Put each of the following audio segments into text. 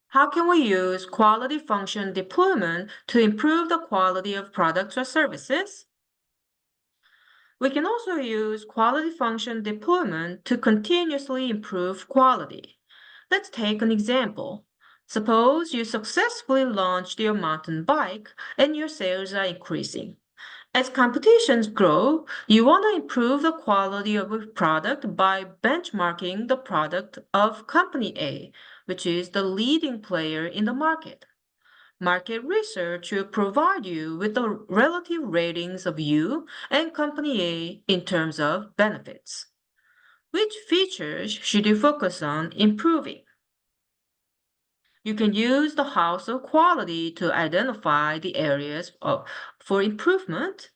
How can we use quality function deployment to improve the quality of products or services? We can also use quality function deployment to continuously improve quality. Let's take an example. Suppose you successfully launched your mountain bike and your sales are increasing. As competitions grow, you want to improve the quality of a product by benchmarking the product of company A, which is the leading player in the market. Market research will provide you with the relative ratings of you and company A in terms of benefits. Which features should you focus on improving? You can use the house of quality to identify the areas for improvement.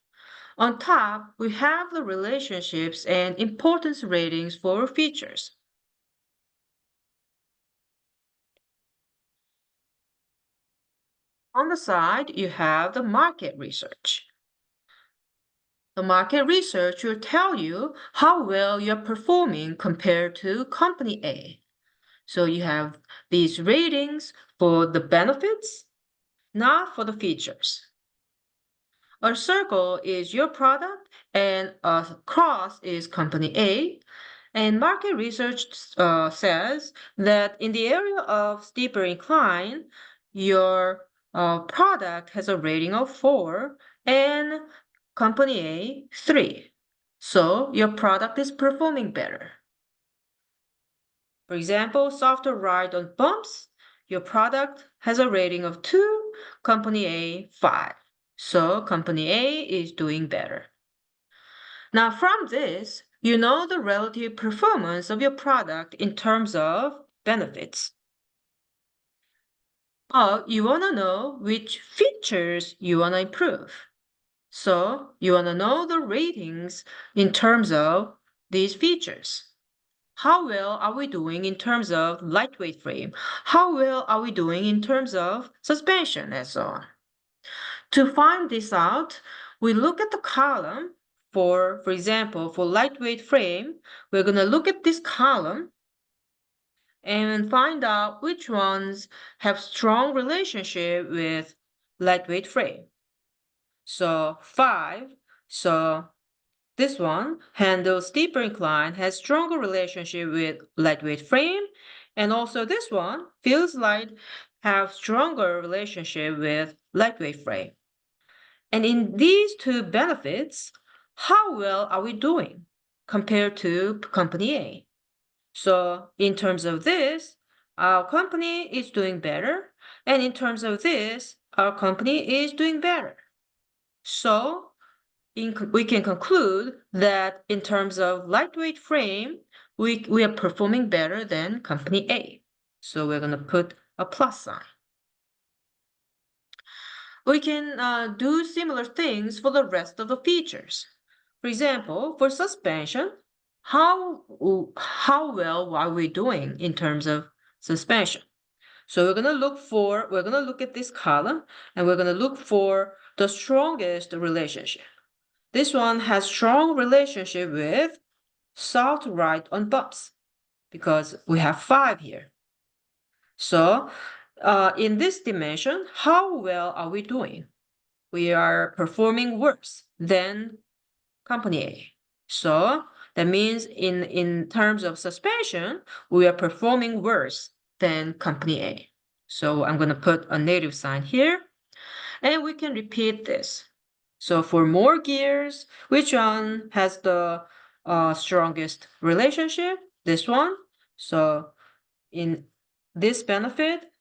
On top, we have the relationships and importance ratings for features. On the side, you have the market research. The market research will tell you how well you're performing compared to company A. So you have these ratings for the benefits, not for the features. A circle is your product and a cross is company A. And market research says that in the area of steeper incline, your product has a rating of 4 and company A 3. So your product is performing better. For example, softer ride on bumps, your product has a rating of 2, company A 5. So company A is doing better. Now from this, you know the relative performance of your product in terms of benefits. But you want to know which features you want to improve. So you want to know the ratings in terms of these features. How well are we doing in terms of lightweight frame? How well are we doing in terms of suspension and so on? To find this out, we look at the column for example, for lightweight frame, we're going to look at this column and find out which ones have strong relationship with lightweight frame. So 5, so this one, handle steeper incline, has stronger relationship with lightweight frame, and also this one, feels light, have stronger relationship with lightweight frame. And in these two benefits, how well are we doing compared to company A? So in terms of this, our company is doing better, and in terms of this, our company is doing better. So we can conclude that in terms of lightweight frame, we are performing better than company A. So we're going to put a plus sign. We can do similar things for the rest of the features. For example, for suspension, how well are we doing in terms of suspension? So we're going to look at this column and we're going to look for the strongest relationship. This one has strong relationship with soft ride on bumps because we have 5 here. So in this dimension, how well are we doing? We are performing worse than company A. So that means in terms of suspension, we are performing worse than company A. So I'm going to put a negative sign here. And we can repeat this. So for more gears, which one has the strongest relationship? This one. So in this benefit,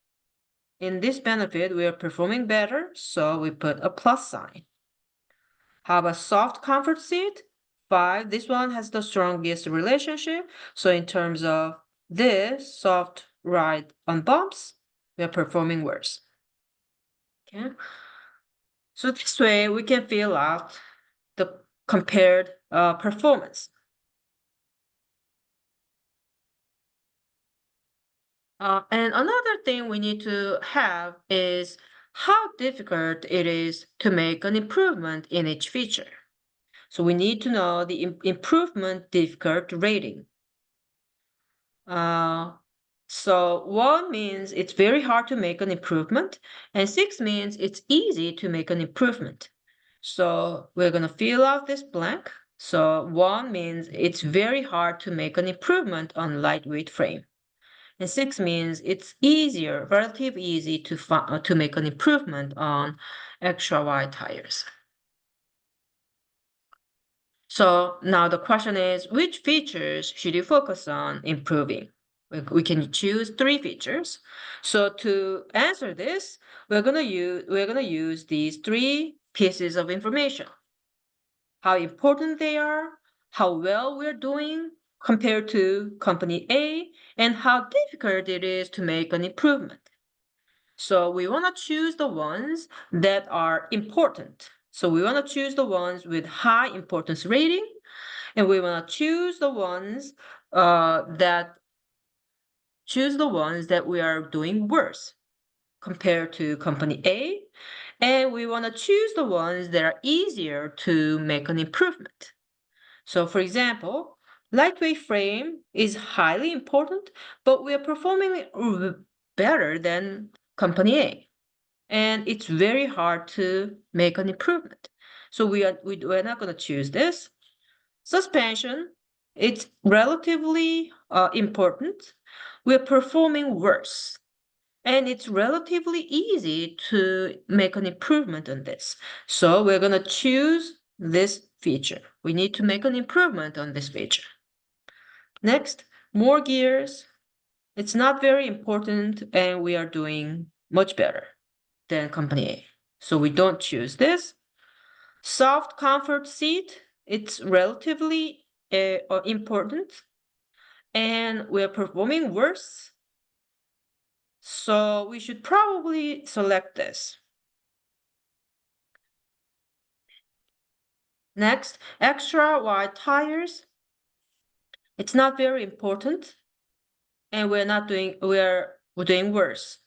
we are performing better, so we put a plus sign. How about soft comfort seat? 5, this one has the strongest relationship. So in terms of this soft ride on bumps, we are performing worse. Okay. So this way we can fill out the compared performance. And another thing we need to have is how difficult it is to make an improvement in each feature. So we need to know the improvement difficult rating. So 1 means it's very hard to make an improvement, and 6 means it's easy to make an improvement. So we're going to fill out this blank. So 1 means it's very hard to make an improvement on lightweight frame. And 6 means it's easier, relatively easy to make an improvement on extra wide tires. So now the question is, which features should you focus on improving? We can choose 3 features. So to answer this, we're gonna use these 3 pieces of information: how important they are, how well we're doing compared to company A, and how difficult it is to make an improvement. So we want to choose the ones that are important. So we want to choose the ones with high importance rating, and we want to choose the ones that we are doing worse compared to company A, and we want to choose the ones that are easier to make an improvement. So for example, lightweight frame is highly important, but we are performing better than company A, and it's very hard to make an improvement. So we're not going to choose this. Suspension, it's relatively important. We're performing worse, and it's relatively easy to make an improvement on this. So we're going to choose this feature. We need to make an improvement on this feature. Next, more gears. It's not very important, and we are doing much better than company A. So we don't choose this. Soft comfort seat, it's relatively important, and we're performing worse. So we should probably select this. Next, extra wide tires. It's not very important, and we're doing worse.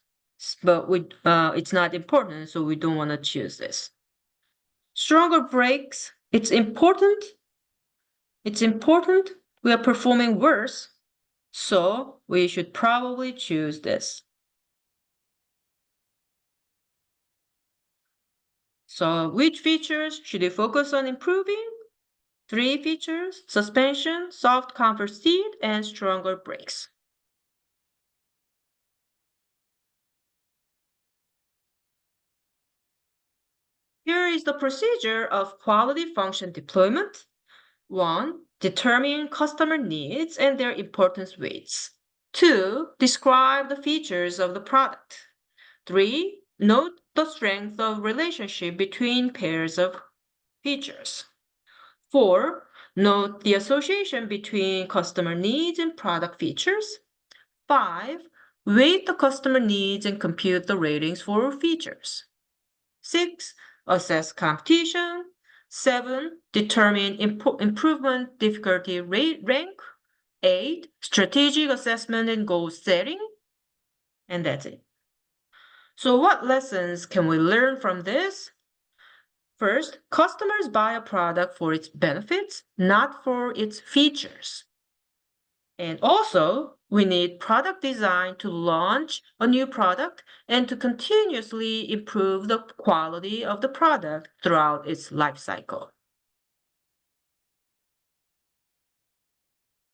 But it's not important, so we don't want to choose this. Stronger brakes. It's important. It's important. We are performing worse, so we should probably choose this. So which features should you focus on improving? 3 features: suspension, soft comfort seat, and stronger brakes. Here is the procedure of quality function deployment. 1. Determine customer needs and their importance weights. 2. Describe the features of the product. 3. Note the strength of relationship between pairs of features. 4. Note the association between customer needs and product features. 5. Weight the customer needs and compute the ratings for features. 6. Assess competition. 7. Determine improvement difficulty rank. 8. Strategic assessment and goal setting. And that's it. So what lessons can we learn from this? First, customers buy a product for its benefits, not for its features. And also, we need product design to launch a new product and to continuously improve the quality of the product throughout its life cycle.